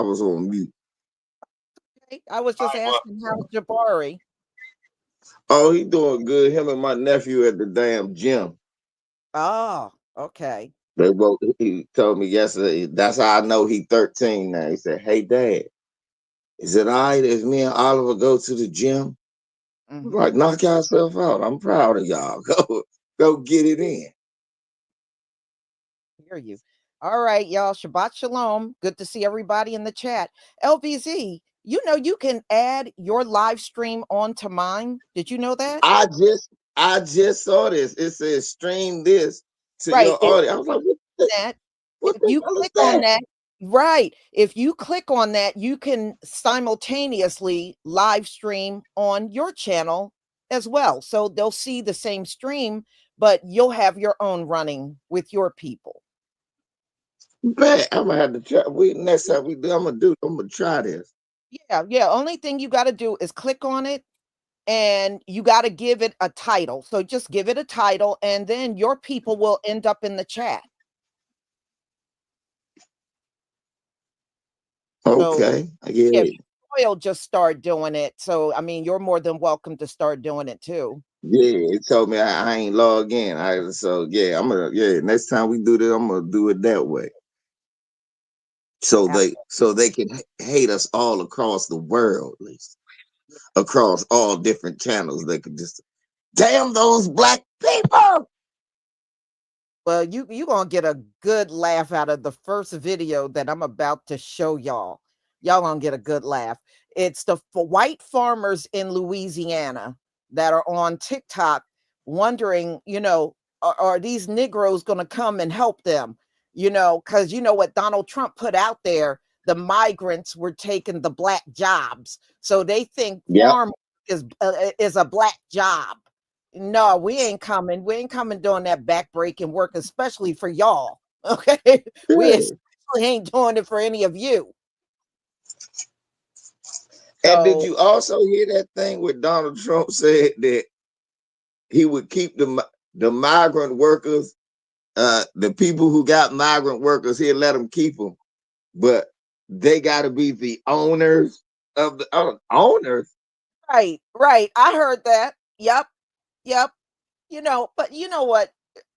was on mute. I was just asking how's Jabari. Oh, he doing good. Him and my nephew at the damn gym. Oh, okay. They both. He told me yesterday. That's how I know he 13 now. He said, "Hey, Dad, is it all right if me and Oliver go to the gym?" I'm like, Mm-hmm. knock yourself out. I'm proud of y'all. Go get it in. Hear you. All right, y'all. Shabbat shalom. Good to see everybody in the chat. LBZ, you know you can add your live stream onto mine. Did you know that? I just saw this. It says stream this to Right. your audience. I was like, That what if the you hell is click on that? that, right. If you click on that, you can simultaneously live stream on your channel as well. So they'll see the same stream, but you'll have your own running with your people. Bet I'm gonna have to try. Next time we do, I'm gonna try this. Yeah, yeah. Only thing you got to do is click on it and you got to give it a title. So just give it a title and then your people will end up in the chat. So Okay, yeah, yeah, Royal just start doing it. So I mean, you're more than welcome to start doing it too. yeah. It told me I ain't log in. So yeah, Next time we do this, I'm gonna do it that way. So they can hate us all across the world, at least across all different channels. They could just damn those black people. Well, you gonna get a good laugh out of the first video that I'm about to show y'all. Y'all gonna get a good laugh. It's the white farmers in Louisiana that are on TikTok wondering, are these Negroes gonna come and help them? Because you know what Donald Trump put out there, the migrants were taking the black jobs, so they think Yep. farm is a black job. No, we ain't coming. We ain't coming doing that backbreaking work, especially for y'all. Okay. We Yeah. especially ain't doing it for any of you. And did So, you also hear that thing where Donald Trump said that he would keep the migrant workers, the people who got migrant workers, he'll let them keep them, but they got to be the owners of the owners. right, right. I heard that. Yep, yep. But you know what,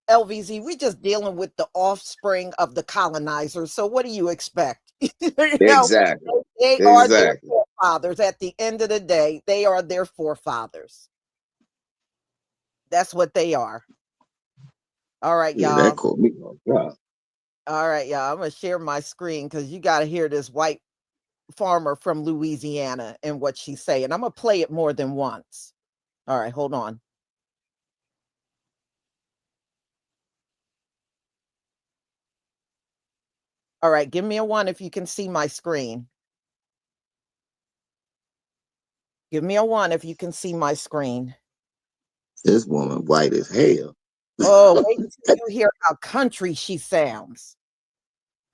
LVZ, we just dealing with the offspring of the colonizers. So what do you expect? know, Exactly. they are their Exactly. forefathers. At the end of the day, they are their forefathers. That's what they are. All right, Yeah, that y'all. caught me off guard. All right, y'all. I'm gonna share my screen because you got to hear this white farmer from Louisiana and what she's saying. I'm gonna play it more than once. All right, hold on. All right, give me a one if you can see my screen. Give me a one if you can see my screen. This woman white as hell. Oh, wait until you hear how country she sounds.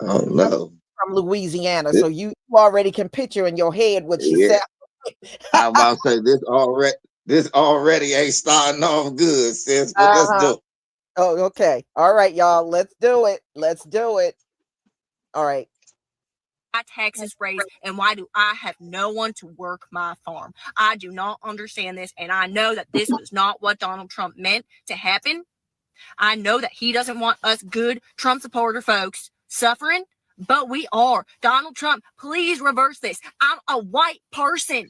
Oh no. From Louisiana, so you already can picture in your head what she Yeah. sounds. I'm about to say this already ain't starting off good, sis. But let's Uh-huh. do. Oh, okay. All right, y'all. Let's do it. Let's do it. All right. My taxes raised, and why do I have no one to work my farm? I do not understand this, and I know that this was not what Donald Trump meant to happen. I know that he doesn't want us good Trump supporter folks suffering, but we are. Donald Trump, please reverse this. I'm a white person.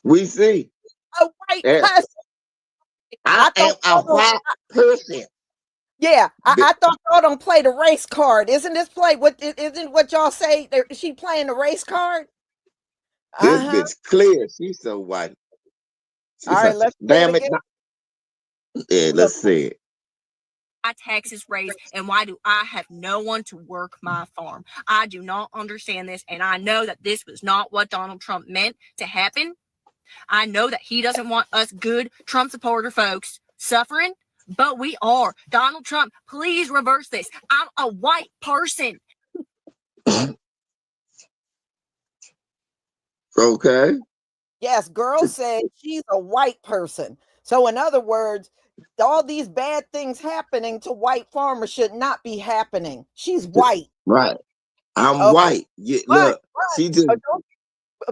We see. A white Yeah. person. I I am thought a white person. yeah, I thought y'all don't play the race card. Isn't this play what isn't what y'all say? She playing the race card? This Uh-huh. bitch clear. She's so white. All She's right, like, let's hear it damn it. again. Yeah, Look, let's see it. My taxes raised, and why do I have no one to work my farm? I do not understand this, and I know that this was not what Donald Trump meant to happen. I know that he doesn't want us good Trump supporter folks suffering, but we are. Donald Trump, please reverse this. I'm a white person. Okay. yes, girl said she's a white person. So in other words, all these bad things happening to white farmers should not be happening. She's white. Right. I'm Okay, white. Yeah, but look, she just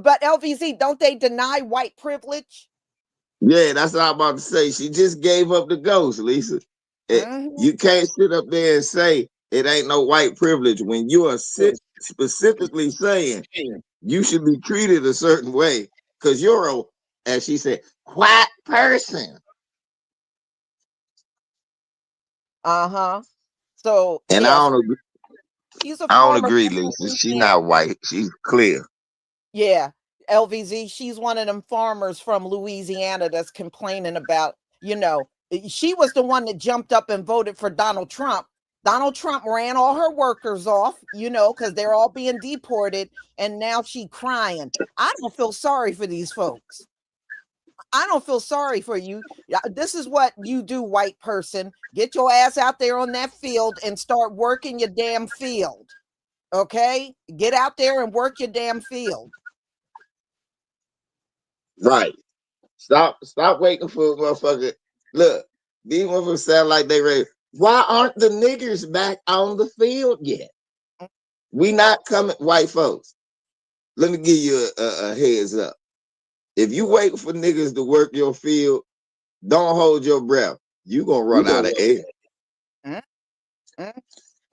but LVZ, don't they deny white privilege? yeah, that's what I'm about to say. She just gave up the ghost, Lisa. Mhm. You can't sit up there and say it ain't no white privilege when you are specifically saying you should be treated a certain way because you're a, as she said, white person. Uh-huh. So And yes, she's a I don't farmer agree, from Lisa. She Louisiana. not white. She's clear. Yeah, LVZ, she's one of them farmers from Louisiana that's complaining about, she was the one that jumped up and voted for Donald Trump. Donald Trump ran all her workers off, because they're all being deported, and now she crying. I don't feel sorry for these folks. I don't feel sorry for you. This is what you do, white person. Get your ass out there on that field and start working your damn field. Okay? Get out there and work your damn field. Right. Stop waiting for a motherfucker. Look, these motherfuckers sound like they ready. Why aren't the niggers back on the field yet? We not coming, white folks. Let me give you a heads up. If you wait for niggas to work your field, don't hold your breath. You gonna run out of air. Mm, mm.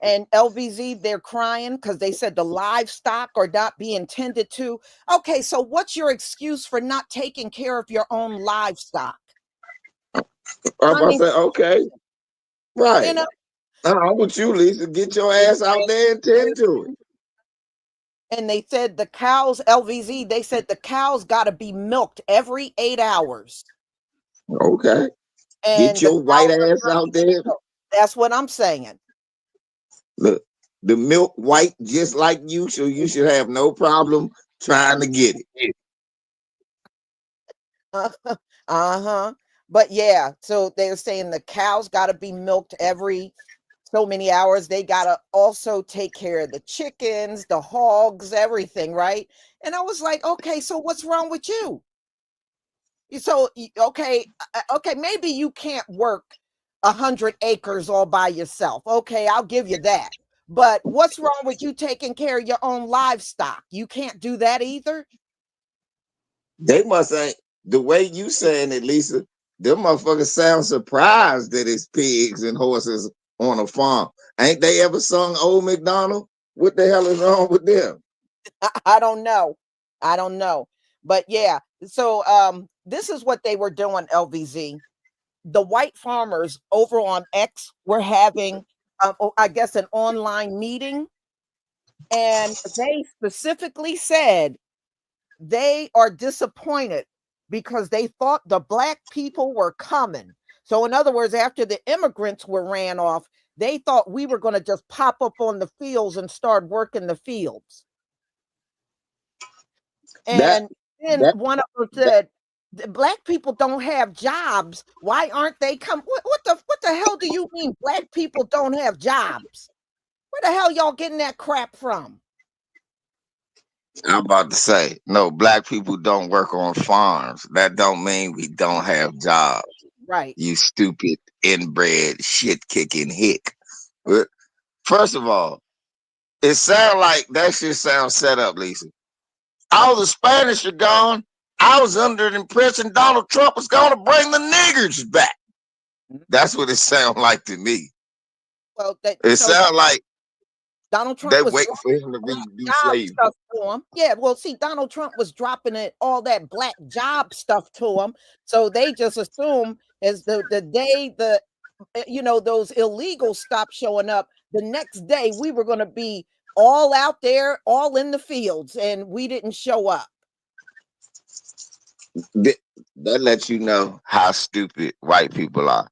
And LVZ, they're crying because they said the livestock are not being tended to. Okay, so what's your excuse for not taking care of your own livestock? I'm I about to mean, say, okay, you right. know, I'm with you, Lisa. Get your ass out there and tend to it. and they said the cows, LVZ, they said the cows got to be milked every 8 hours. Okay. Get And the your white cows are ass out drinking there. milk. That's what I'm saying. Look, the milk white just like you, so you should have no problem trying to get it. Uh-huh. But yeah, so they're saying the cows got to be milked every so many hours. They got to also take care of the chickens, the hogs, everything, right? And I was like, okay, so what's wrong with you? Okay, maybe you can't work 100 acres all by yourself. Okay, I'll give you that. But what's wrong with you taking care of your own livestock? You can't do that either. They must ain't the way you saying it, Lisa. Them motherfuckers sound surprised that it's pigs and horses on a farm. Ain't they ever sung Old MacDonald? What the hell is wrong with them? I don't know. I don't know. But yeah, so this is what they were doing, LVZ. The white farmers over on X were having I guess an online meeting, and they specifically said they are disappointed because they thought the black people were coming. So in other words, after the immigrants were ran off, they thought we were going to just pop up on the fields and start working the fields. That And then that, one of them that said, "The black people don't have jobs. Why aren't they come? What the hell do you mean black people don't have jobs? Where the hell y'all getting that crap from?" I'm about to say, no, black people don't work on farms. That don't mean we don't have jobs. Right. You stupid inbred shit kicking hick. But first of all, it sounds like that shit sounds set up, Lisa. All the Spanish are gone. I was under the impression Donald Trump was going to bring the niggers back. That's what it sounds like to me. Well, It so sounds like Donald they Trump was waiting for dropping him to black redo job slavery. stuff to him. Yeah, well, see, Donald Trump was dropping all that black job stuff to him. So they just assume as the day those illegals stopped showing up, the next day we were going to be all out there, all in the fields, and we didn't show up. That lets you know how stupid white people are.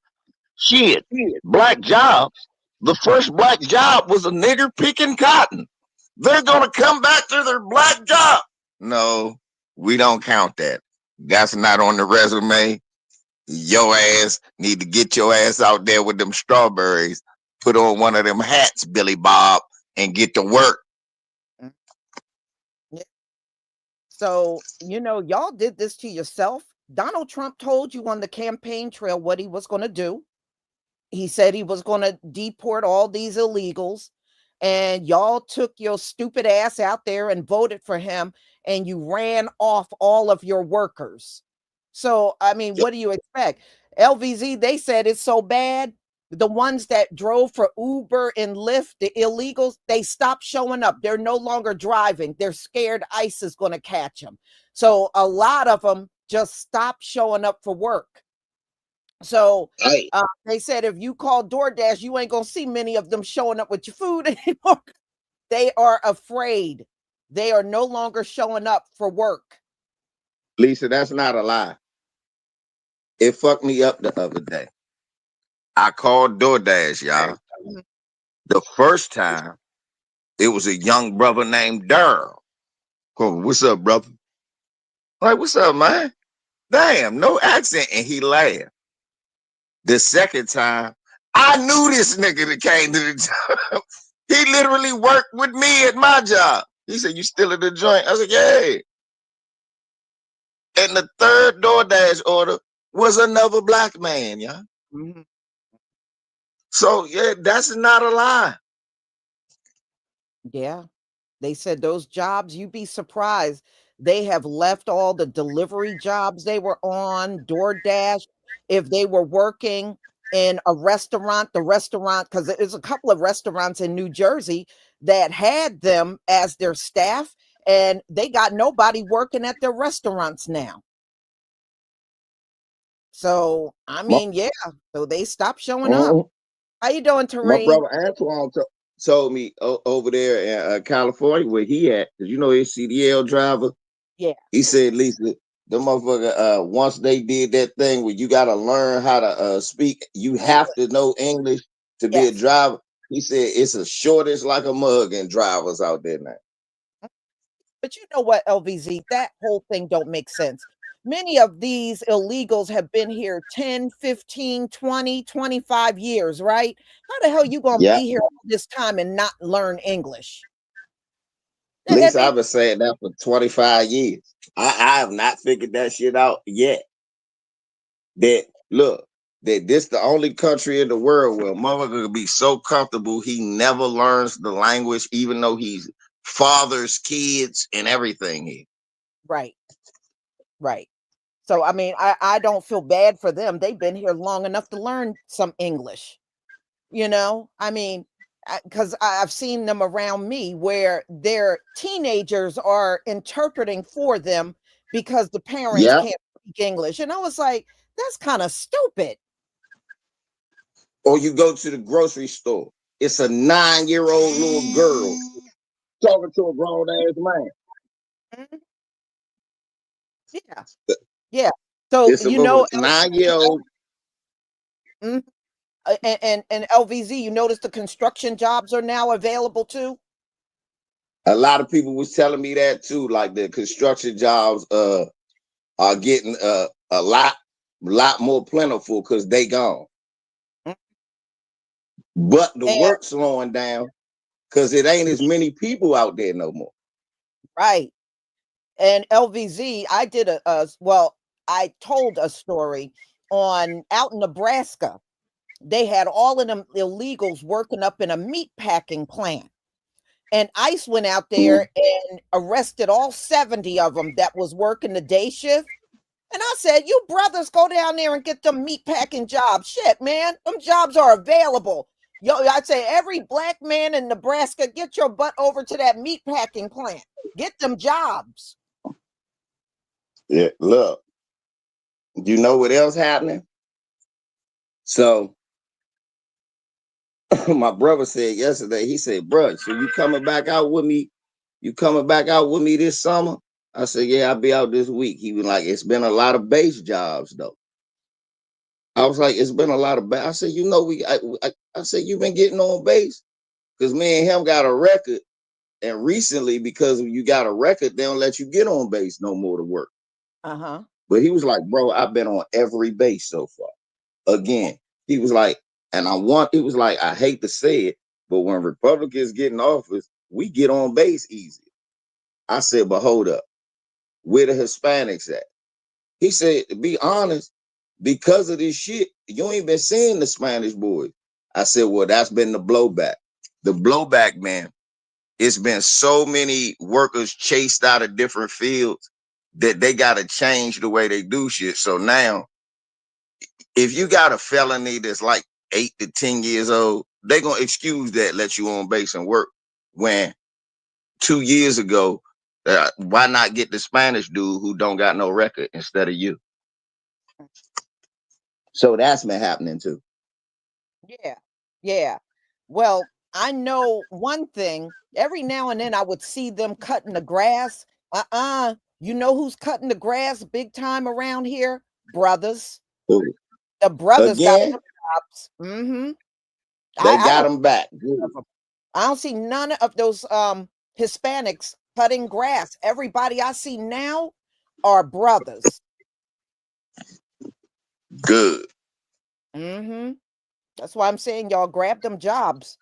Shit, black jobs. The first black job was a nigger picking cotton. They're gonna come back to their black job. No, we don't count that. That's not on the resume. Your ass need to get your ass out there with them strawberries. Put on one of them hats, Billy Bob, and get to work. Mm, yeah. So, y'all did this to yourself. Donald Trump told you on the campaign trail what he was going to do. He said he was going to deport all these illegals. and y'all took your stupid ass out there and voted for him, and you ran off all of your workers. So, I mean, Yep. what do you expect? LVZ, they said it's so bad. The ones that drove for Uber and Lyft, the illegals, they stopped showing up. They're no longer driving. They're scared ICE is going to catch them. So a lot of them just stopped showing up for work. So Hey, they said if you call DoorDash, you ain't going to see many of them showing up with your food anymore. They are afraid. They are no longer showing up for work. Lisa, that's not a lie. It fucked me up the other day. I called DoorDash, y'all. Mhm. The first time, it was a young brother named Daryl. Cool. What's up, brother? Like, what's up, man? Damn, no accent. And he laughed. The second time, I knew this nigga that came to the job. He literally worked with me at my job. He said, you still at the joint? I said, yeah. And the third DoorDash order was another black man, y'all. Mhm. So, yeah, that's not a lie. Yeah. They said those jobs, you'd be surprised. They have left all the delivery jobs they were on, DoorDash. If they were working in a restaurant, the restaurant, because there's a couple of restaurants in New Jersey that had them as their staff, and they got nobody working at their restaurants now. So, I My, mean, yeah. So they stopped showing up. mhm. How you doing, My Tareen? brother Antoine told me over there in California where he at, because you know he's CDL driver. Yeah. He said, Lisa, the motherfucker, once they did that thing where you got to learn how to speak, you have to know English to be a Yes. driver. He said it's a shortage like a mug in drivers out there now. But you know what, LVZ, that whole thing don't make sense. Many of these illegals have been here 10, 15, 20, 25 years, right? How the hell you going to Yeah. be here all this time and not learn English? Lisa, They I've been saying that for 25 years. I have not figured that shit out yet. That look, that this the only country in the world where a motherfucker could be so comfortable he never learns the language, even though he's father's kids and everything here. right, right. So, I mean, I don't feel bad for them. They've been here long enough to learn some English. I mean, because I've seen them around me where their teenagers are interpreting for them because the parents Yeah. can't speak English. And I was like, that's kind of stupid. Or you go to the grocery store, it's a 9-year-old little girl talking to a grown ass man. Mhm. Yeah. Yeah. So, It's a little 9-year-old. Mhm. And LVZ, you notice the construction jobs are now available too? A lot of people was telling me that too, like the construction jobs are getting a lot more plentiful because they gone. Mhm. But the And work slowing down because it ain't as many people out there no more. right. And LVZ, I did well, I told a story on out in Nebraska. They had all of them illegals working up in a meat packing plant. And ICE went out there and arrested all 70 of them that was working the day shift. And I said, you brothers go down there and get them meat packing jobs. Shit, man, them jobs are available. Yo, I'd say every black man in Nebraska, get your butt over to that meat packing plant. Get them jobs. Yeah, look, you know what else happening? So my brother said yesterday, he said, bro, so you coming back out with me? You coming back out with me this summer? I said, yeah, I'll be out this week. He was like, it's been a lot of base jobs though. I was like, it's been a lot of base. I said, you know, I said, you've been getting on base because me and him got a record. And recently, because you got a record, they don't let you get on base no more to work. Uh-huh. But he was like, bro, I've been on every base so far. Again, he was like, and it was like, I hate to say it, but when Republicans get in office, we get on base easy. I said, but hold up, where the Hispanics at? He said, to be honest, because of this shit, you ain't been seeing the Spanish boys. I said, well, that's been the blowback. the blowback, man. It's been so many workers chased out of different fields that they got to change the way they do shit. So now, if you got a felony that's like 8 to 10 years old, they gonna excuse that, let you on base and work. When 2 years ago, why not get the Spanish dude who don't got no record instead of you? So that's been happening too. Yeah. Yeah. Well, I know one thing. Every now and then I would see them cutting the grass. You know who's cutting the grass big time around here? Brothers. Ooh. The brothers got Again, them jobs. Mm-hmm. they I got don't them back. see none Good. of 'em. I don't see none of those Hispanics cutting grass. Everybody I see now are brothers. Good. Mm-hmm. That's why I'm saying y'all grab them jobs.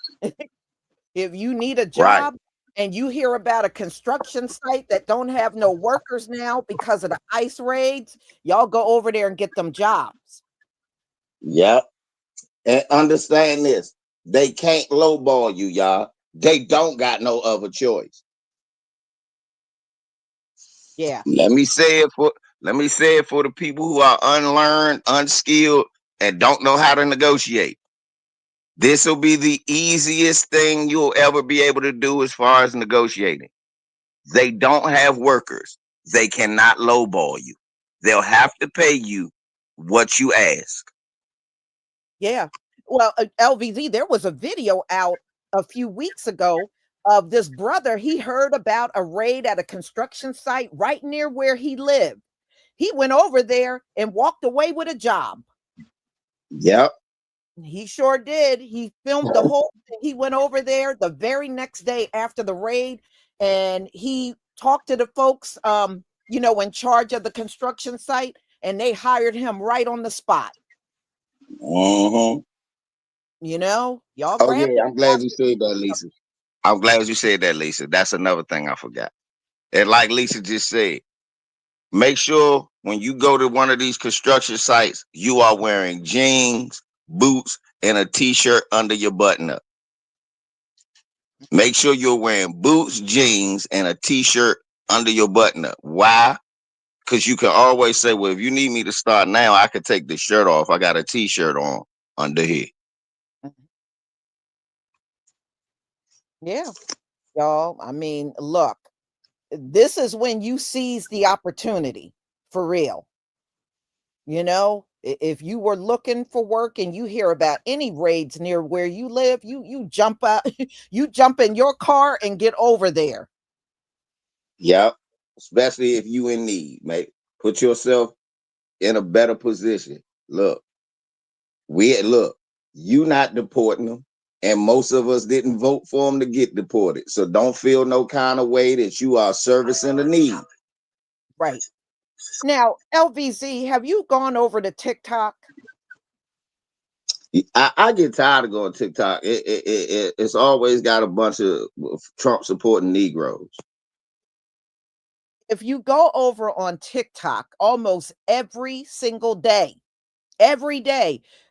If you need a Right. job and you hear about a construction site that don't have no workers now because of the ICE raids, y'all go over there and get them jobs. Yep. And understand this. They can't lowball you, y'all. They don't got no other choice. Yeah. Let me say it for the people who are unlearned, unskilled, and don't know how to negotiate. This will be the easiest thing you'll ever be able to do as far as negotiating. They don't have workers. They cannot lowball you. They'll have to pay you what you ask. Yeah. Well, LVZ, there was a video out a few weeks ago of this brother. He heard about a raid at a construction site right near where he lived. He went over there and walked away with a job. Yep. He sure did. He filmed the whole thing. He went over there the very next day after the raid and he talked to the folks in charge of the construction site and they hired him right on the spot. Mm-hmm. Y'all Oh grab yeah, them I'm glad you said that, Lisa. I'm glad you said that, Lisa. That's another thing I forgot. And like Lisa just said, make sure when you go to one of these construction sites, you are wearing jeans, boots, and a t-shirt under your button up. Make sure you're wearing boots, jeans, and a t-shirt under your button up. Why? Because you can always say, well, if you need me to start now, I could take the shirt off. I got a t-shirt on under here. Yeah, y'all. I mean, look, this is when you seize the opportunity for real. If you were looking for work and you hear about any raids near where you live, you jump out, you jump in your car and get over there. Yep. Especially if you in need, mate. Put yourself in a better position. Look, you not deporting them. And most of us didn't vote for them to get deported. So don't feel no kind of way that you are servicing the need. Right. Now, LVZ, have you gone over to TikTok? I get tired of going TikTok. It's always got a bunch of Trump supporting Negroes. If you go over on TikTok almost every single day,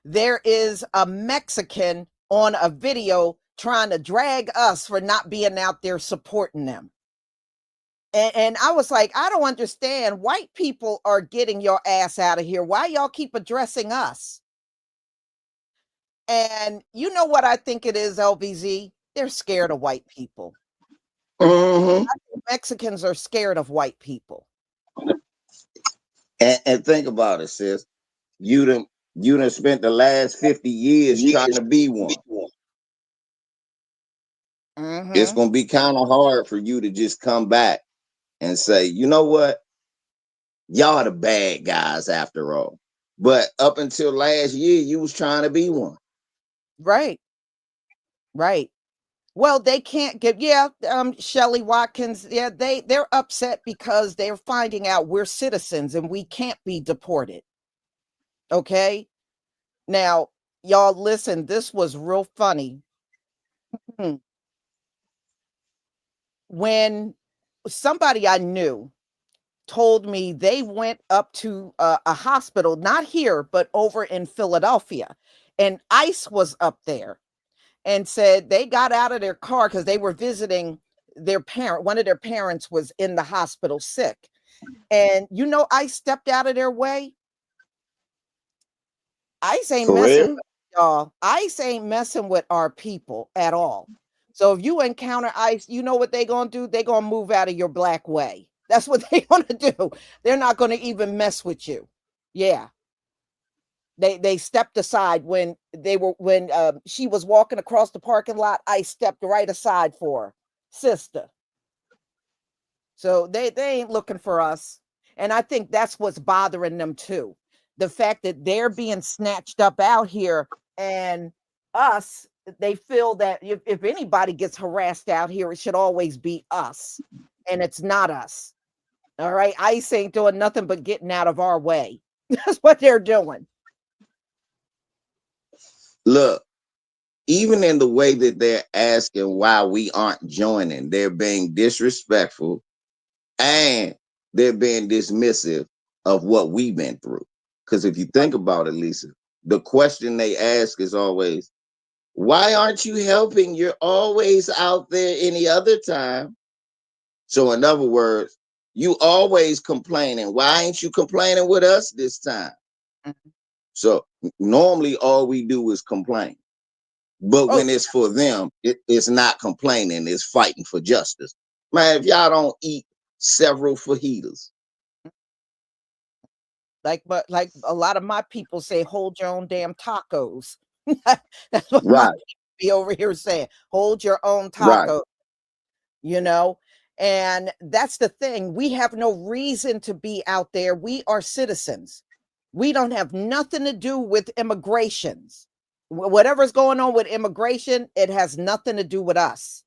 there is a Mexican on a video trying to drag us for not being out there supporting them. And I was like, I don't understand. White people are getting your ass out of here. Why y'all keep addressing us? And you know what I think it is, LVZ? They're scared of white people. Mm-hmm. Mexicans are scared of white people. And think about it, sis. You done spent the last 50 years trying to be one. It's Mm-hmm. gonna be kind of hard for you to just come back and say, you know what? Y'all the bad guys after all. But up until last year, you was trying to be one. Right. Right. Well, they can't get, Shelley Watkins, they're upset because they're finding out we're citizens and we can't be deported. Okay. Now, y'all listen, this was real funny. Hmm. When somebody I knew told me they went up to a hospital, not here, but over in Philadelphia, and ICE was up there. and said they got out of their car because they were visiting their parent. One of their parents was in the hospital sick. And I stepped out of their way. ICE ain't For messing real? with y'all. ICE ain't messing with our people at all. So if you encounter ICE, you know what they gonna do? They gonna move out of your black way. That's what they gonna do. They're not gonna even mess with you. Yeah. They stepped aside when she was walking across the parking lot. I stepped right aside for her sister. So they ain't looking for us. And I think that's what's bothering them too. The fact that they're being snatched up out here, and us, they feel that if anybody gets harassed out here, it should always be us. And it's not us. All right. ICE ain't doing nothing but getting out of our way. That's what they're doing. Look, even in the way that they're asking why we aren't joining, they're being disrespectful and they're being dismissive of what we've been through. Because if you think about it, Lisa, the question they ask is always, why aren't you helping? You're always out there any other time. So, in other words, you always complaining. Why ain't you complaining with us this time? Mhm. So, normally all we do is complain. But Oh, when it's for them, it's not complaining, it's fighting for justice. Man, if y'all don't eat several fajitas, like a lot of my people say, hold your own damn tacos. That's what my right, people be over here saying. Hold your own right, tacos, you know? And that's the thing. We have no reason to be out there. We are citizens. We don't have nothing to do with immigrations. Whatever's going on with immigration, it has nothing to do with us.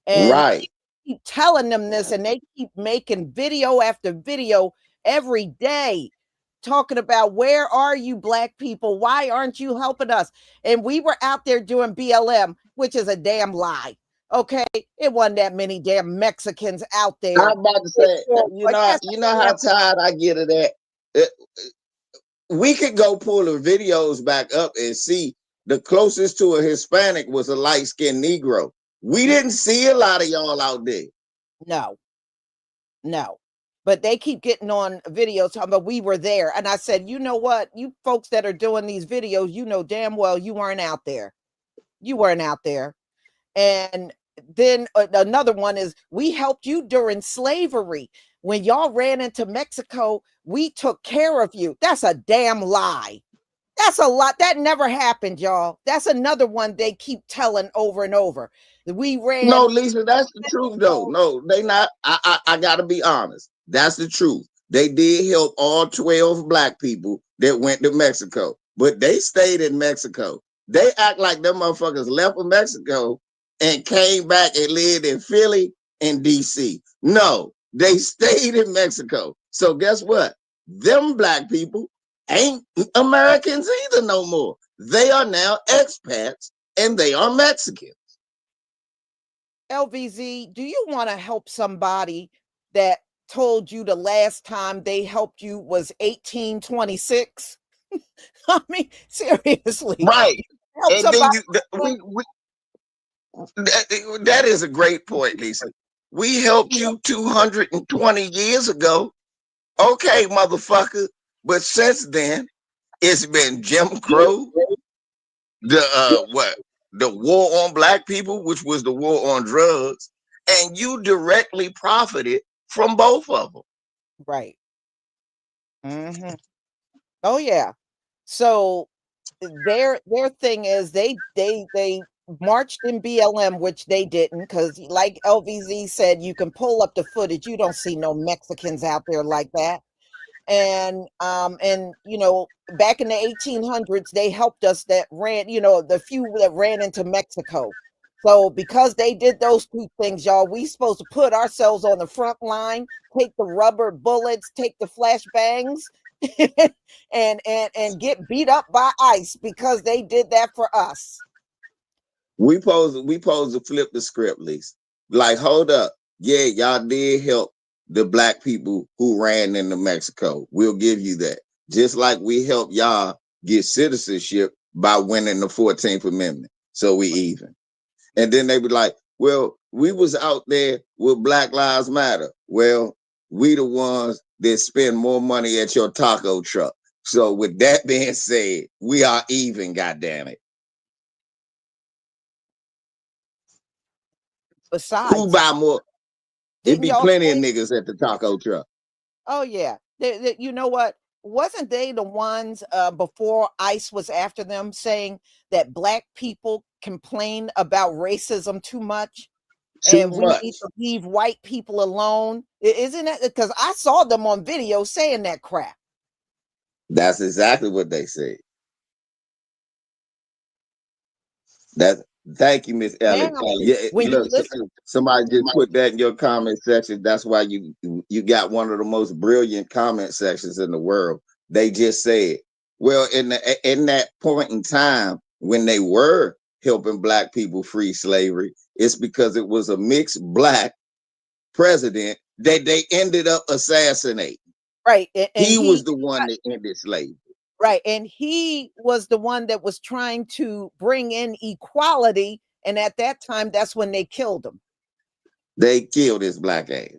And right. keep telling them this, and they keep making video after video every day talking about, where are you black people? Why aren't you helping us? And we were out there doing BLM, which is a damn lie. Okay, it wasn't that many damn Mexicans out there. I'm about to say, But yes, you know how tired I get of that. We could go pull the videos back up and see the closest to a Hispanic was a light-skinned Negro. We didn't see a lot of y'all out there. no, no. But they keep getting on videos talking about we were there. And I said, you know what? You folks that are doing these videos, you know damn well you weren't out there. You weren't out there. And then another one is, we helped you during slavery. When y'all ran into Mexico, we took care of you. That's a damn lie. That's a lot. That never happened, y'all. That's another one they keep telling over and over. We No, ran Lisa, that's the truth though. No, they not. I gotta be honest. That's the truth. They did help all 12 black people that went to Mexico, but they stayed in Mexico. They act like them motherfuckers left of Mexico and came back and lived in Philly and DC. No, they stayed in Mexico. So guess what? Them black people ain't Americans either no more. They are now expats and they are Mexican. LVZ. Do you want to help somebody that told you the last time they helped you was 1826? I mean, seriously, Right. help And then somebody. that is a great point, Lisa. We helped you 220 years ago. Okay, motherfucker. But since then, it's been Jim Crow, the the war on black people, which was the war on drugs, and you directly profited from both of them. Right. Hmm. Oh yeah. So their thing is they marched in BLM, which they didn't, because like LVZ said, you can pull up the footage. You don't see no Mexicans out there like that. And back in the 1800s, they helped us that ran, the few that ran into Mexico. So because they did those two things, y'all, we supposed to put ourselves on the front line, take the rubber bullets, take the flashbangs, and get beat up by ICE because they did that for us. We pose to flip the script, Lisa. Like, hold up. Yeah, y'all did help the black people who ran into Mexico. We'll give you that. Just like we helped y'all get citizenship by winning the 14th Amendment. so we even. And then they be like, well, we was out there with Black Lives Matter. Well, we the ones that spend more money at your taco truck. So with that being said, we are even, goddamn it. Who Besides, buy more? It didn't be y'all plenty of say, niggas at the taco truck. oh yeah, you know what? Wasn't they the ones before ICE was after them saying that black people complain about racism too much Too and we much. need to leave white people alone? Isn't that because I saw them on video saying that crap? That's exactly what they said. That Thank you, Miss Ellie. Now, Yeah, when you look, listen, somebody just put that in your comment section. That's why you got one of the most brilliant comment sections in the world. They just said, well, in that point in time when they were helping black people free slavery, it's because it was a mixed black president that they ended up assassinating. right, and He was he the one that ended slavery. right, and he was the one that was trying to bring in equality, and at that time, that's when they killed him. They killed his black ass.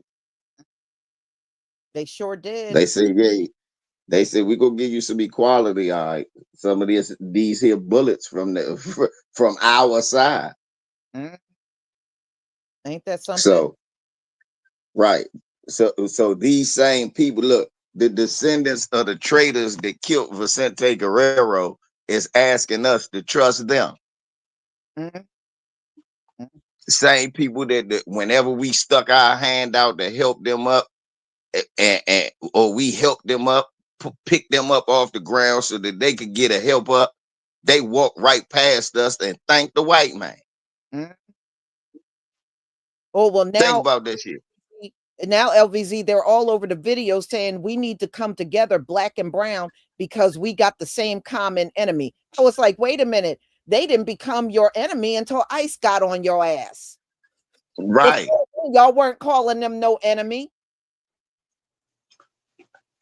They sure did. They said, yeah. They said we gonna give you some equality. All right, some of these here bullets from from our side. Mm, ain't that something? So right, so these same people, look, the descendants of the traitors that killed Vicente Guerrero is asking us to trust them. Mm, mm, Same people that whenever we stuck our hand out to help them up, or we helped them up, pick them up off the ground so that they could get a help up, they walk right past us and thank the white man. mm. Oh well, Think about that shit. now LVZ, they're all over the video saying we need to come together, black and brown, because we got the same common enemy. I was like, wait a minute, they didn't become your enemy until ICE got on your ass. Right. Before then, y'all weren't calling them no enemy.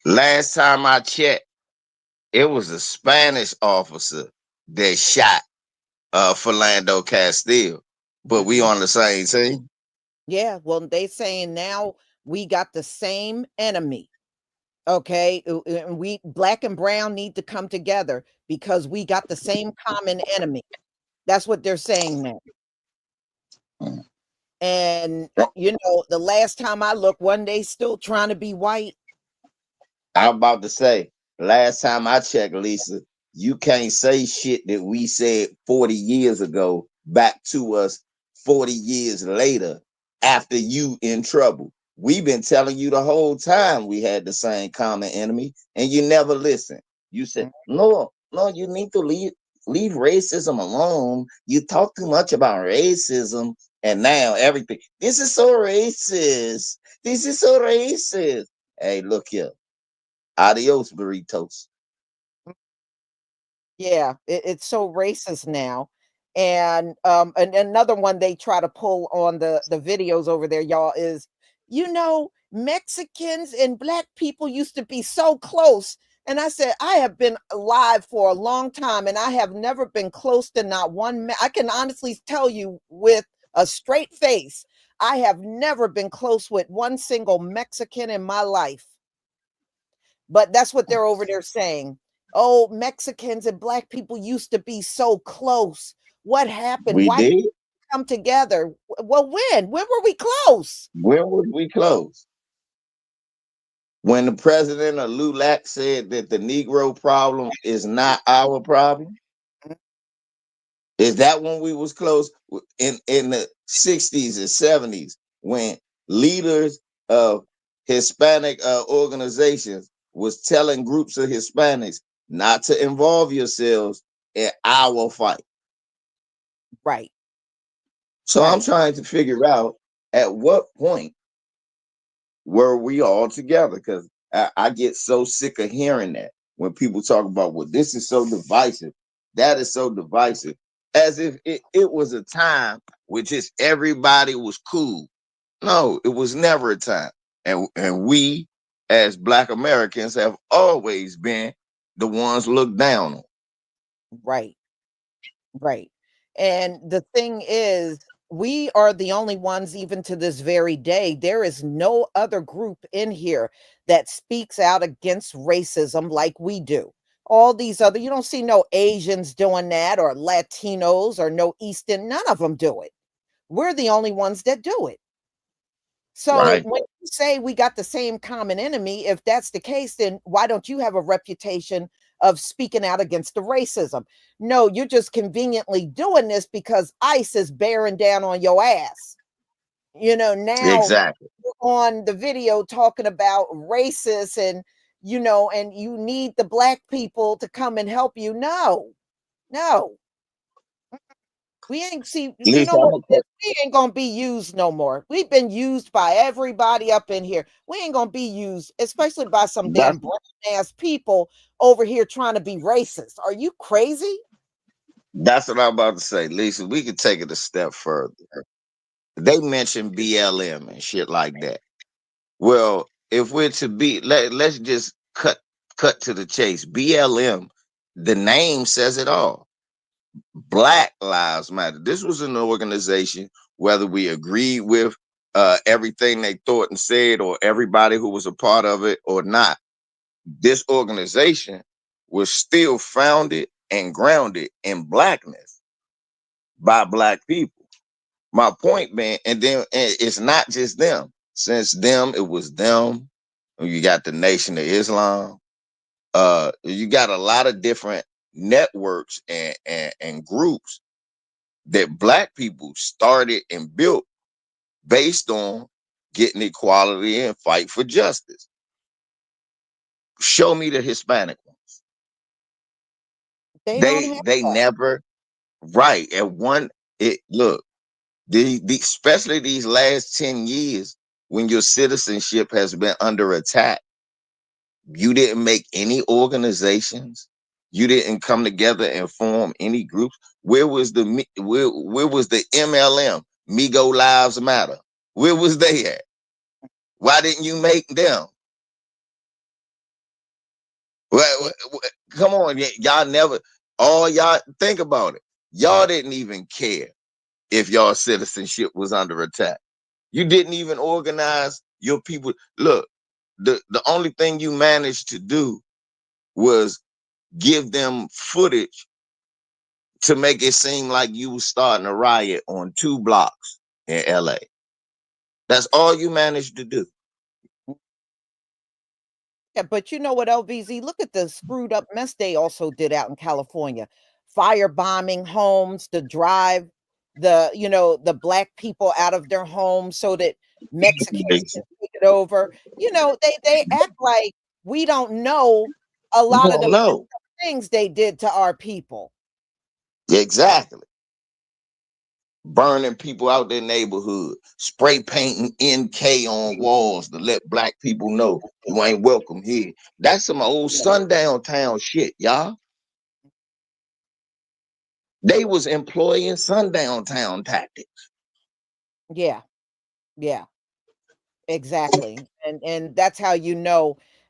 Last time I checked, it was a Spanish officer that shot Philando Castile, but we on the same team. Yeah, well, they saying now we got the same enemy. Okay, and we black and brown need to come together because we got the same common enemy. That's what they're saying now. Mm. And you know, the last time I looked, one day still trying to be white. I'm about to say, last time I checked, Lisa, you can't say shit that we said 40 years ago back to us 40 years later after you in trouble. We've been telling you the whole time we had the same common enemy, and you never listen. You said, no, you need to leave racism alone. You talk too much about racism, and now everything. This is so racist. This is so racist. Hey, look here. Adios, burritos. Yeah, it's so racist now. And another one they try to pull on the videos over there, y'all, is you know, Mexicans and black people used to be so close. And I said, I have been alive for a long time and I have never been close to not one. I can honestly tell you with a straight face, I have never been close with one single Mexican in my life. But that's what they're over there saying. Oh, Mexicans and black people used to be so close. What happened? We Why did. come together? Well, when? When were we close? Where would we close? When the president of LULAC said that the Negro problem is not our problem? Is that when we was close? In the 60s and 70s, when leaders of Hispanic organizations was telling groups of Hispanics not to involve yourselves in our fight. Right. So I'm Right. trying to figure out at what point were we all together? Because I get so sick of hearing that when people talk about, well, this is so divisive, that is so divisive, as if it was a time where just everybody was cool. No, it was never a time. And we as Black Americans have always been the ones looked down on. Right. Right. And the thing is, we are the only ones, even to this very day. There is no other group in here that speaks out against racism like we do. All these other, you don't see no Asians doing that, or Latinos, or no Eastern, none of them do it. We're the only ones that do it. So Right. when you say we got the same common enemy, if that's the case, then why don't you have a reputation of speaking out against the racism? No, you're just conveniently doing this because ICE is bearing down on your ass. Now Exactly. you're on the video talking about racists, and you need the black people to come and help you. No, no. We ain't see, you Lisa, know I'm what gonna it is? We ain't gonna be used no more. We've been used by everybody up in here. We ain't gonna be used, especially by some damn that's brown ass people over here trying to be racist. Are you crazy? that's what I'm about to say. Lisa, we could take it a step further. They mentioned BLM and shit like that. Well, if we're to be let's just cut to the chase. BLM, the name says it all. Black Lives Matter. This was an organization, whether we agreed with everything they thought and said, or everybody who was a part of it or not. This organization was still founded and grounded in blackness by black people. My point being, and it's not just them. Since them, it was them. You got the Nation of Islam. You got a lot of different networks and groups that black people started and built based on getting equality and fight for justice. Show me the Hispanic ones. They don't They have they that. never right at one. It look especially these last 10 years when your citizenship has been under attack. You didn't make any organizations. You didn't come together and form any groups. Where was the MLM? Migo Lives Matter. Where was they at? Why didn't you make them? It, Come on, y'all never. All y'all think about it. Y'all didn't even care if your citizenship was under attack. You didn't even organize your people. Look, the only thing you managed to do was give them footage to make it seem like you was starting a riot on 2 blocks in LA. That's all you managed to do. yeah, but you know what, LVZ? Look at the screwed up mess they also did out in California. Firebombing homes to drive the black people out of their homes so that Mexicans can take it over. They act like we don't know a You lot of the don't know. things they did to our people. Exactly. Burning people out their neighborhood, spray painting NK on walls to let black people know you ain't welcome here. That's some old sundown town shit, y'all. They was employing sundown town tactics. Yeah, yeah. Exactly. And that's how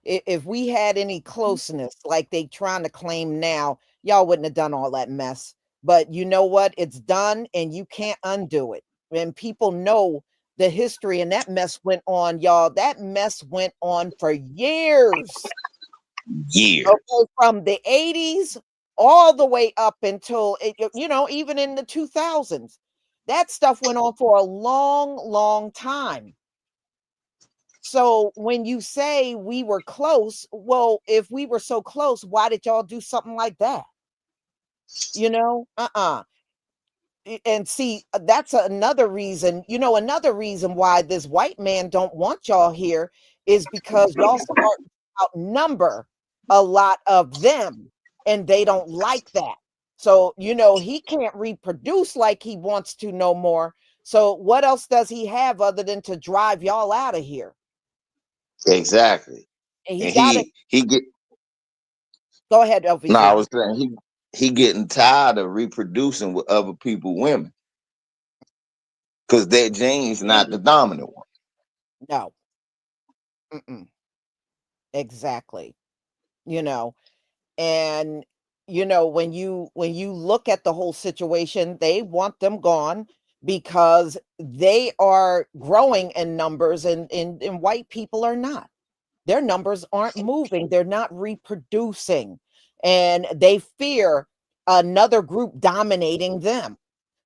if we had any closeness like they trying to claim now, y'all wouldn't have done all that mess. But you know what? It's done and you can't undo it. And people know the history, and that mess went on, y'all. That mess went on for years. Years. Okay, from the 80s all the way up until even in the 2000s. That stuff went on for a long, long time. So when you say we were close, well, if we were so close, why did y'all do something like that? Uh-uh. And see, that's another reason, another reason why this white man don't want y'all here is because y'all start to outnumber a lot of them, and they don't like that. So, he can't reproduce like he wants to no more. So what else does he have other than to drive y'all out of here? Exactly. And he And got to he get go ahead, no, I LVZ. was saying he getting tired of reproducing with other people women because their genes not the dominant one. No. Mm-mm. Exactly. You know, and when you look at the whole situation, they want them gone because they are growing in numbers, and white people are not. Their numbers aren't moving, they're not reproducing, and they fear another group dominating them.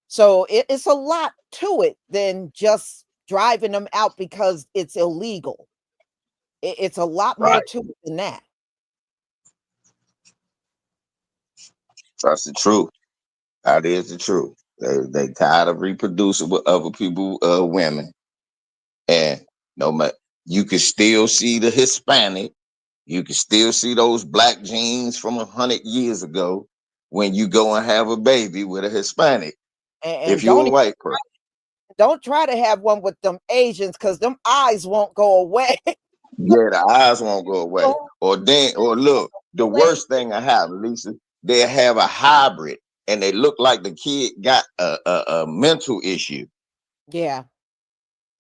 So it's a lot to it than just driving them out because it's illegal. It's a lot more Right. to it than that. That's the truth. That is the truth. They tired of reproducing with other people, women, and no matter, you can still see the Hispanic. You can still see those black genes from 100 years ago when you go and have a baby with a Hispanic. And If you're don't a white person, don't try to have one with them Asians because them eyes won't go away. yeah, the eyes won't go away. Oh, Or look, the wait. worst thing that happen, Lisa, they have a hybrid and they look like the kid got a mental issue. Yeah,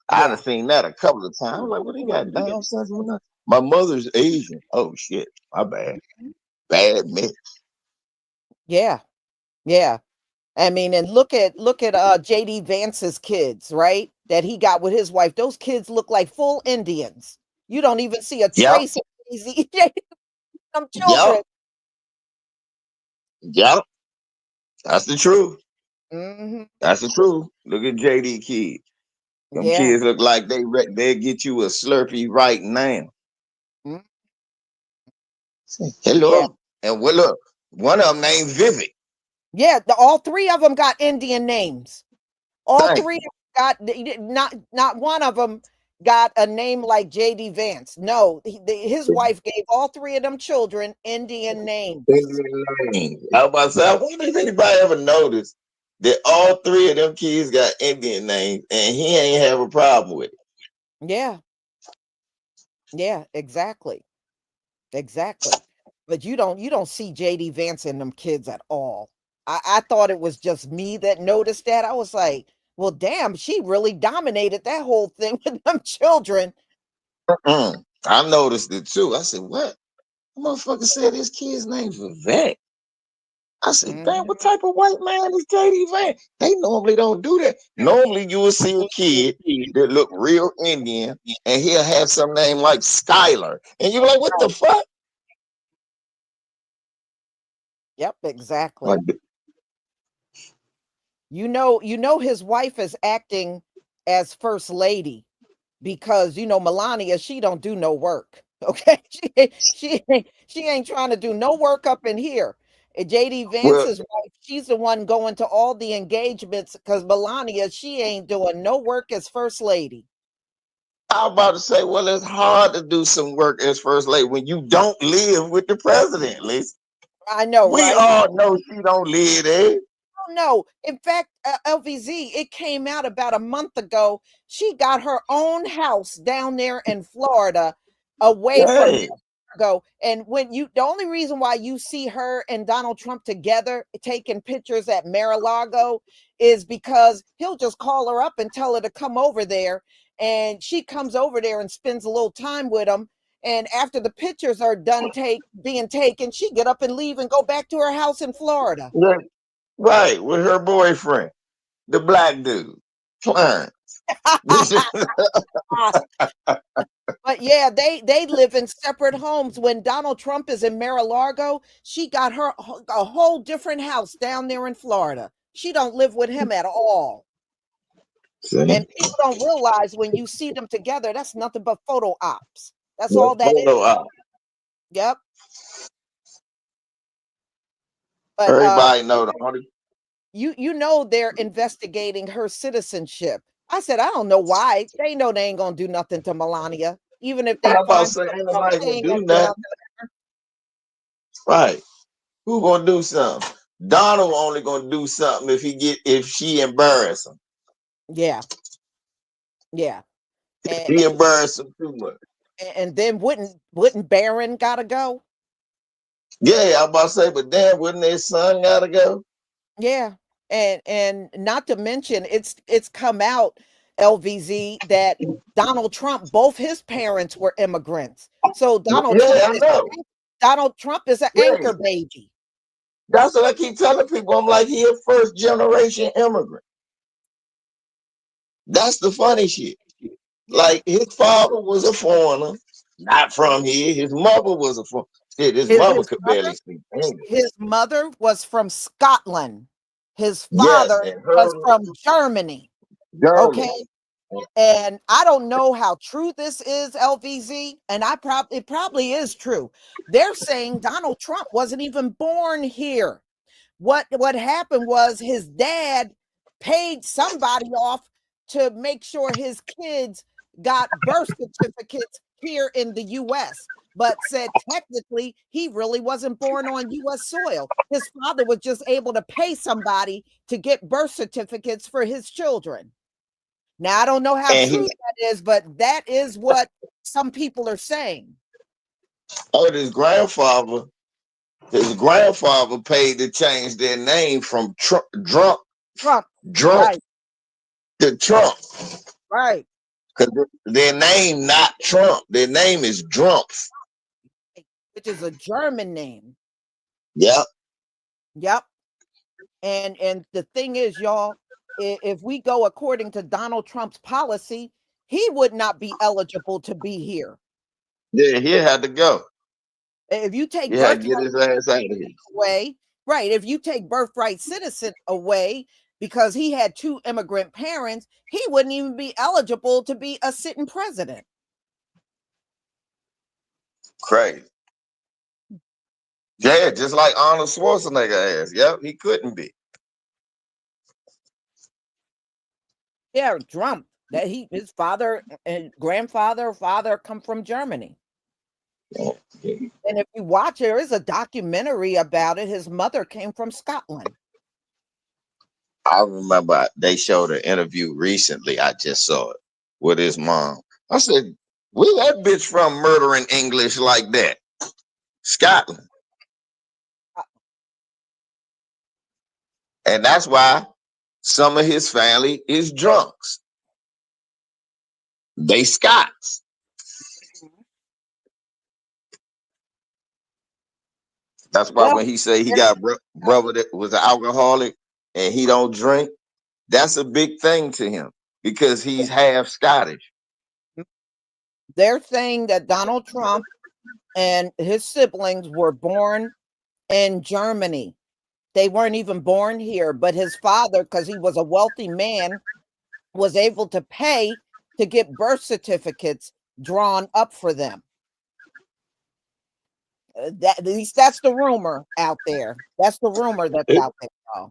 I'd have yeah, seen that a couple of times. I'm like, what, he got Down syndrome? My mother's Asian. Oh shit, my bad. Bad mix. yeah, yeah. I mean, and look at JD Vance's kids, right? That he got with his wife. Those kids look like full Indians. You don't even see a Yep, trace of these them yep, children. yep. That's the truth. Hmm. That's the truth. Look at JD kids. Them Yeah, kids look like they get you a Slurpee right now. mm, yeah, Hello. And well, look, one of them named Vivid. yeah. All three of them got Indian names. All Thank three you. got not one of them got a name like JD Vance. No, his wife gave all three of them children Indian names. Indian names. I was about to say, I wonder if anybody ever noticed that all three of them kids got Indian names and he ain't have a problem with it. Yeah, yeah, exactly. Exactly. But you don't see JD Vance in them kids at all. I thought it was just me that noticed that. I was like, well, damn, she really dominated that whole thing with them children. I noticed it too. I said, what? The motherfucker said his kid's name Vivek. I said, damn, Mhm. what type of white man is JD Van? They normally don't do that. Normally you will see a kid that look real Indian and he'll have some name like Skylar. And you're like, what the fuck? Yep, exactly. Like, You know his wife is acting as first lady because Melania, she don't do no work. Okay. She ain't trying to do no work up in here. And JD well, Vance's wife, she's the one going to all the engagements because Melania, she ain't doing no work as first lady. I was about to say, well, it's hard to do some work as first lady when you don't live with the president, Lisa. I know, We right? all know she don't live there. Oh, no. In fact, LVZ, it came out about a month ago. She got her own house down there in Florida, away from Hey, go. And the only reason why you see her and Donald Trump together taking pictures at Mar-a-Lago is because he'll just call her up and tell her to come over there. And she comes over there and spends a little time with him. And after the pictures are done being taken, she get up and leave and go back to her house in Florida. yeah, right, with her boyfriend, the black dude, Clarence. But yeah, they live in separate homes. When Donald Trump is in Mar-a-Lago, she got a whole different house down there in Florida. She don't live with him at all. See? And people don't realize when you see them together, that's nothing but photo ops. That's Yeah, all that photo is. op. Yep. But Everybody know the only. you know they're investigating her citizenship. I said, I don't know why. They know they ain't gonna do nothing to Melania. Even if they I'm about to find say, her, ain't nobody they gonna ain't gonna do do that. nothing. Right. Who gonna do something? Donald only gonna do something if she embarrass him. Yeah, yeah. And, He embarrass him too much. and then wouldn't Barron gotta go? Yeah, I'm about to say, but damn, wouldn't their son gotta go? Yeah. And not to mention it's come out, LVZ, that Donald Trump, both his parents were immigrants. So Yeah, I know. Donald Trump is an Yeah, anchor baby. That's what I keep telling people. I'm like, he a first generation immigrant. That's the funny shit. Yeah. Like his father was a foreigner, not from here. His mother was a foreigner. Shit, his His mother his could mother barely speak English. his mother was from Scotland. His Yes, father and was her from Germany. Okay. Germany. And I don't know how true this is, LVZ, and it probably is true. They're saying Donald Trump wasn't even born here. What happened was his dad paid somebody off to make sure his kids got birth certificates here in the US, but said technically he really wasn't born on US soil. His father was just able to pay somebody to get birth certificates for his children. Now, I don't know how And true he, that is, but that is what some people are saying. oh, his grandfather paid to change their name from Trump, drunk right, to Trump. right. Because their name not Trump. Their name is Drumpf. Which is a German name. Yep. Yep. And the thing is, y'all, if we go according to Donald Trump's policy, he would not be eligible to be here. Yeah, he had to go. If you take He had to birthright get his ass out of here. away, right? If you take birthright citizen away because he had two immigrant parents, he wouldn't even be eligible to be a sitting president. Crazy. Yeah, just like Arnold Schwarzenegger ass. Yep, he couldn't be. Yeah, Trump. That his father and father come from Germany. Yeah. And if you watch, there is a documentary about it. His mother came from Scotland. I remember they showed an interview recently. I just saw it with his mom. I said, "Where that bitch from murdering English like that?" Scotland, Uh, and that's why some of his family is drunks. They Scots. That's why Well, when he say he their got brother that was an alcoholic and he don't drink, that's a big thing to him because he's half Scottish. they're saying that Donald Trump and his siblings were born in Germany. They weren't even born here, but his father, because he was a wealthy man, was able to pay to get birth certificates drawn up for them. That at least that's the rumor out there. That's the rumor that's out there. Y'all.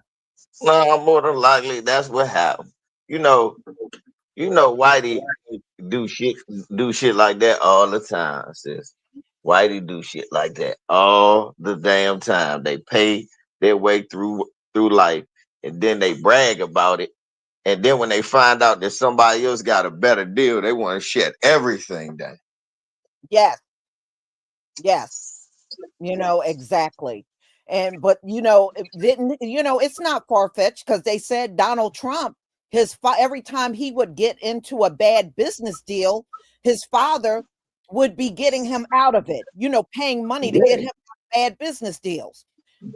No, more than likely that's what happened. You know, Whitey do shit like that all the time, sis. Whitey do shit like that all the damn time. They pay their way through life and then they brag about it. And then when they find out that somebody else got a better deal, they want to shut everything down. Yes, yes. Exactly. And but it didn't it's not far-fetched because they said Donald Trump, every time he would get into a bad business deal, his father would be getting him out of it, paying money to get Yeah, him out of bad business deals.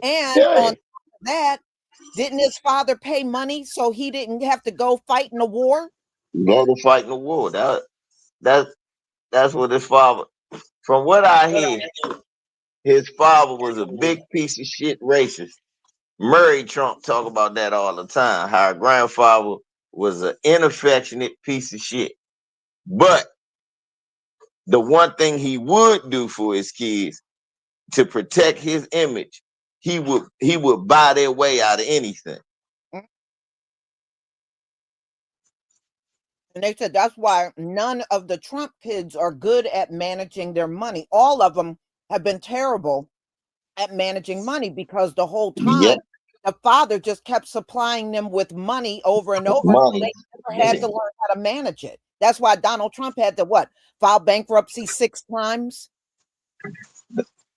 And yeah. on top of that, didn't his father pay money so he didn't have to go fight in a war? Go to fighting the war. That that's what his father. From what I hear, his father was a big piece of shit racist. Murray Trump talk about that all the time. How her grandfather was an inaffectionate piece of shit. But the one thing he would do for his kids to protect his image, he would buy their way out of anything. And they said that's why none of the Trump kids are good at managing their money. All of them have been terrible at managing money because the whole Yep, time the father just kept supplying them with money over and over. So money. they never had to learn how to manage it. That's why Donald Trump had to what? File bankruptcy 6 times.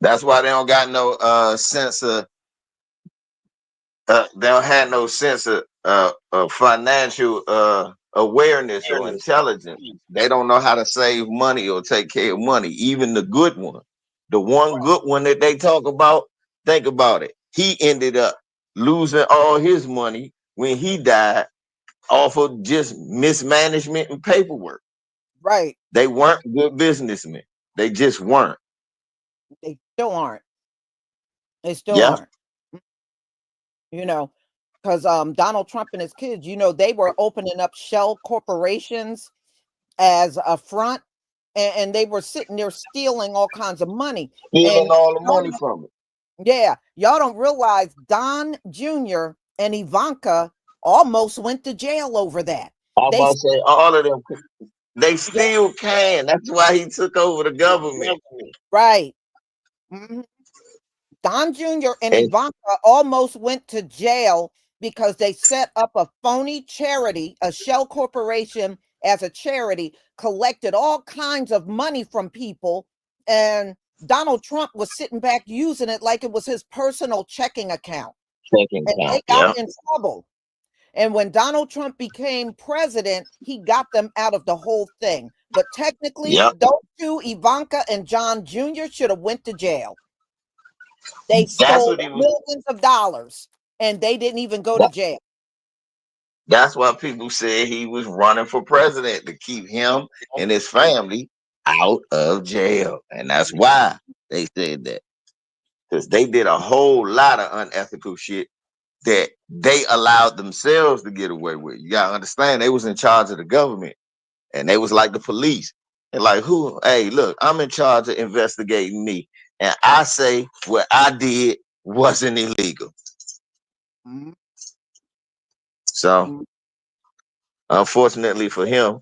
That's why they don't got no sense of they don't have no sense of financial awareness or intelligence. They don't know how to save money or take care of money, even the good one. The one good one that they talk about, think about it. he ended up losing all his money when he died off of just mismanagement and paperwork. Right. They weren't good businessmen. They just weren't. They still aren't. They still Yeah. aren't. You know, because Donald Trump and his kids, they were opening up shell corporations as a front, and they were sitting there stealing all kinds of money. Stealing And all the money from it. yeah, y'all don't realize Don Jr. and Ivanka almost went to jail over that. I'm They about to say all of them. They Yeah, still can. That's why he took over the government. right. Mhm. Don Jr. and And Ivanka almost went to jail because they set up a phony charity, a shell corporation as a charity, collected all kinds of money from people, and Donald Trump was sitting back using it like it was his personal checking account. second And they count. got Yeah. in trouble. And when Donald Trump became president, he got them out of the whole thing. But technically, Yep. those two, Ivanka and John Jr., should have went to jail. They That's stole what he was. millions of dollars and they didn't even go to jail. That's why people said he was running for president to keep him and his family out of jail. And that's why they said that. Because they did a whole lot of unethical shit that they allowed themselves to get away with. You gotta understand, they was in charge of the government and they was like the police. And like, who, hey, look, I'm in charge of investigating me. And I say what I did wasn't illegal. Mhm. So unfortunately for him,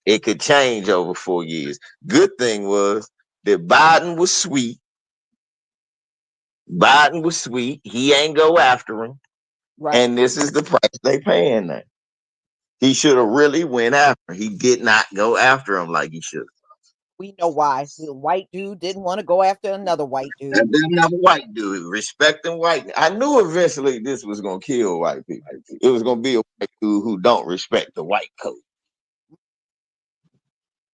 it could change over 4 years. Good thing was that Biden was sweet. Biden was sweet. He ain't go after him. Right. And this is the price they paying now. He should have really went after. He did not go after him like he should. We know why. The white dude didn't want to go after another white dude. And then another white dude, respecting white. I knew eventually this was gonna kill white people. It was gonna be a white dude who don't respect the white coat.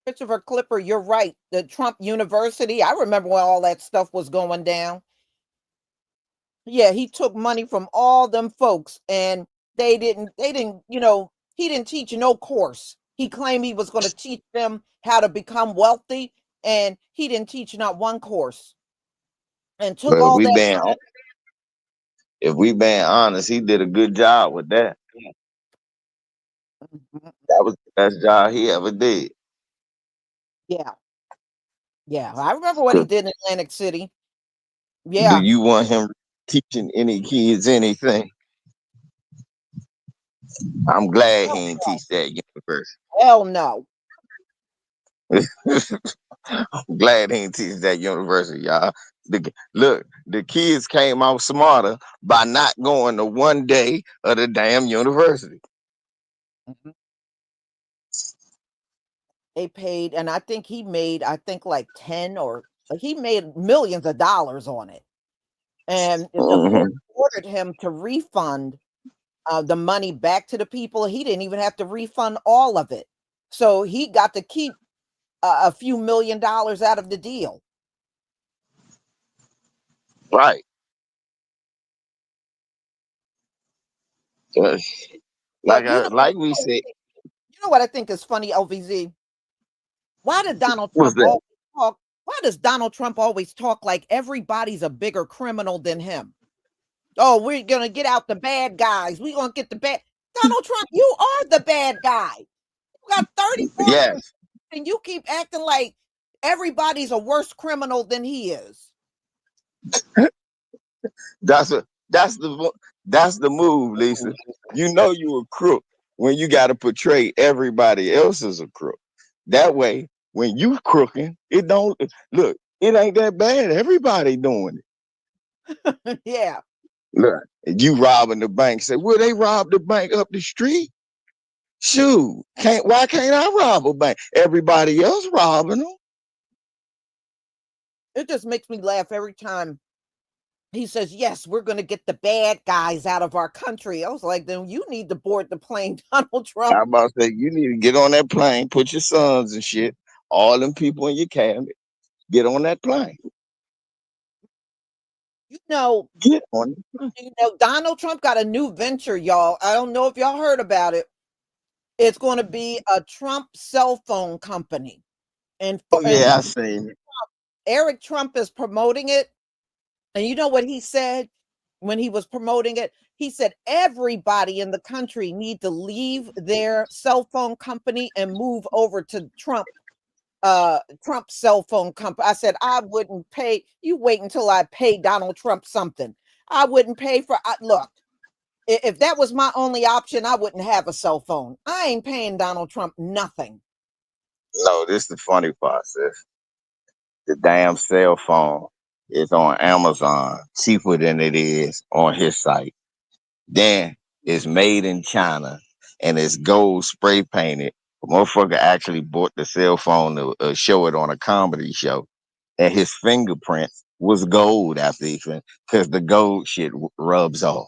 Christopher Clipper, you're right. The Trump University, I remember when all that stuff was going down. Yeah, he took money from all them folks and he didn't teach no course. He claimed he was going to teach them how to become wealthy, and he didn't teach not one course and took But all that. if we being honest, he did a good job with that. Mhm. That was the best job he ever did. Yeah, yeah. I remember what he 'Cause did in Atlantic City. do Yeah. you want him teaching any kids anything? I'm glad he Hell ain't no. teach that university. Hell no. I'm glad he ain't teach that university, y'all. Look, the kids came out smarter by not going to one day of the damn university. Mhm. They paid, and I think he made, like 10 or he made millions of dollars on it. And the court Mhm. ordered him to refund the money back to the people. He didn't even have to refund all of it. So he got to keep a few $1 million out of the deal. Right. Uh, But like we said, what I think is funny, LVZ? Why did Donald what's Trump that? always talk? Why does Donald Trump always talk like everybody's a bigger criminal than him? Oh, we're gonna get out the bad guys. We're gonna get the bad. Donald Trump, you are the bad guy. You got 34% Yes, and you keep acting like everybody's a worse criminal than he is. that's a that's the move, Lisa. You know you a crook when you got to portray everybody else as a crook. That way, when you crooking, it don't look. It ain't that bad. Everybody doing it. Yeah. Look, you robbing the bank. Say, well, they robbed the bank up the street. Shoot, why can't I rob a bank? Everybody else robbing them. It just makes me laugh every time he says, yes, we're going to get the bad guys out of our country. I was like, then you need to board the plane, Donald Trump. I'm about to say, you need to get on that plane, put your sons and shit, all them people in your cabinet, get on that plane. You know, Get on. Donald Trump got a new venture, y'all. I don't know if y'all heard about it. It's going to be a Trump cell phone company. Oh And yeah, I seen it. Eric Trump is promoting it. And you know what he said when he was promoting it? He said everybody in the country need to leave their cell phone company and move over to Trump's cell phone company. I said, I wouldn't pay. You wait until I pay Donald Trump something. I wouldn't pay for look. If that was my only option, I wouldn't have a cell phone. I ain't paying Donald Trump nothing. No, this is the funny part, sis. The damn cell phone is on Amazon cheaper than it is on his site. Then it's made in China and it's gold spray painted. A motherfucker actually bought the cell phone to show it on a comedy show, and his fingerprint was gold after he because the gold shit rubs off.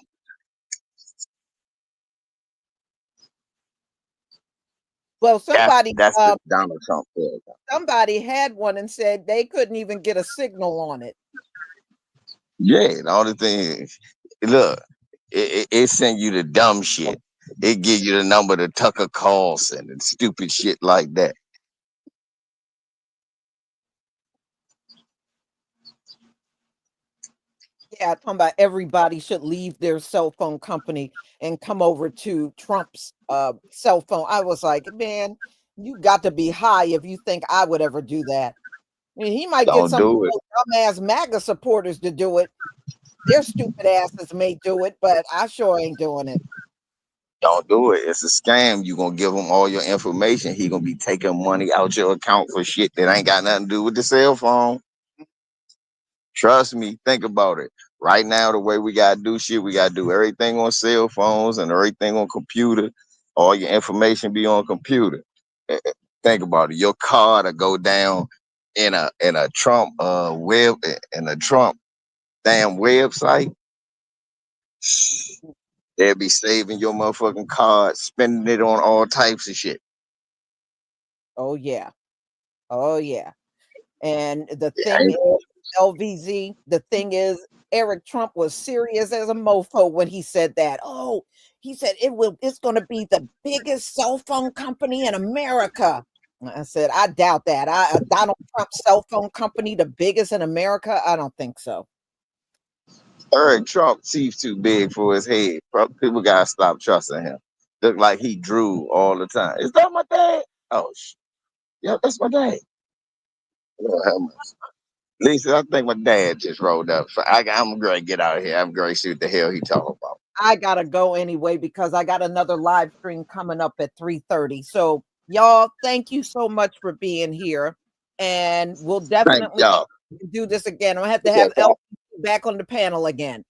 Well, That's the Donald Trump thing. somebody had one and said they couldn't even get a signal on it. Yeah, the only thing is, look, it send you the dumb shit. It give you the number to Tucker Carlson and stupid shit like that. Yeah, talking about everybody should leave their cell phone company and come over to Trump's cell phone. I was like, man, you got to be high if you think I would ever do that. I mean, he might get Don't some of do it. those dumbass MAGA supporters to do it. Their stupid asses may do it, but I sure ain't doing it. Don't do it. It's a scam. You gonna give him all your information. He gonna be taking money out your account for shit that ain't got nothing to do with the cell phone. Trust me. Think about it. Right now, the way we gotta do shit, we gotta do everything on cell phones and everything on computer. All your information be on computer. Think about it. Your car to go down in a Trump web in a Trump damn website. They'll be saving your motherfucking card, spending it on all types of shit. Oh yeah. Oh yeah. And the Yeah, thing is, LVZ, the thing is, Eric Trump was serious as a mofo when he said that. Oh, he said it's gonna be the biggest cell phone company in America. I said, I doubt that. A Donald Trump cell phone company, the biggest in America? I don't think so. Eric Trump seems too big for his head. People gotta stop trusting him. Look like he drew all the time. Is that my dad? Oh, yeah, that's my dad. Lord have mercy. Lisa, I think my dad just rolled up. So I'm gonna get out of here. I'm gonna see what the hell he talking about. I gotta go anyway because I got another live stream coming up at 3:30. So y'all, thank you so much for being here. And we'll Thank definitely y'all. do this again. I'm gonna have to Yes, have El back on the panel again.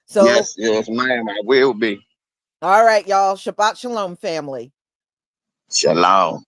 So, yes, ma'am. I will be. all right, y'all. Shabbat shalom, family. Shalom.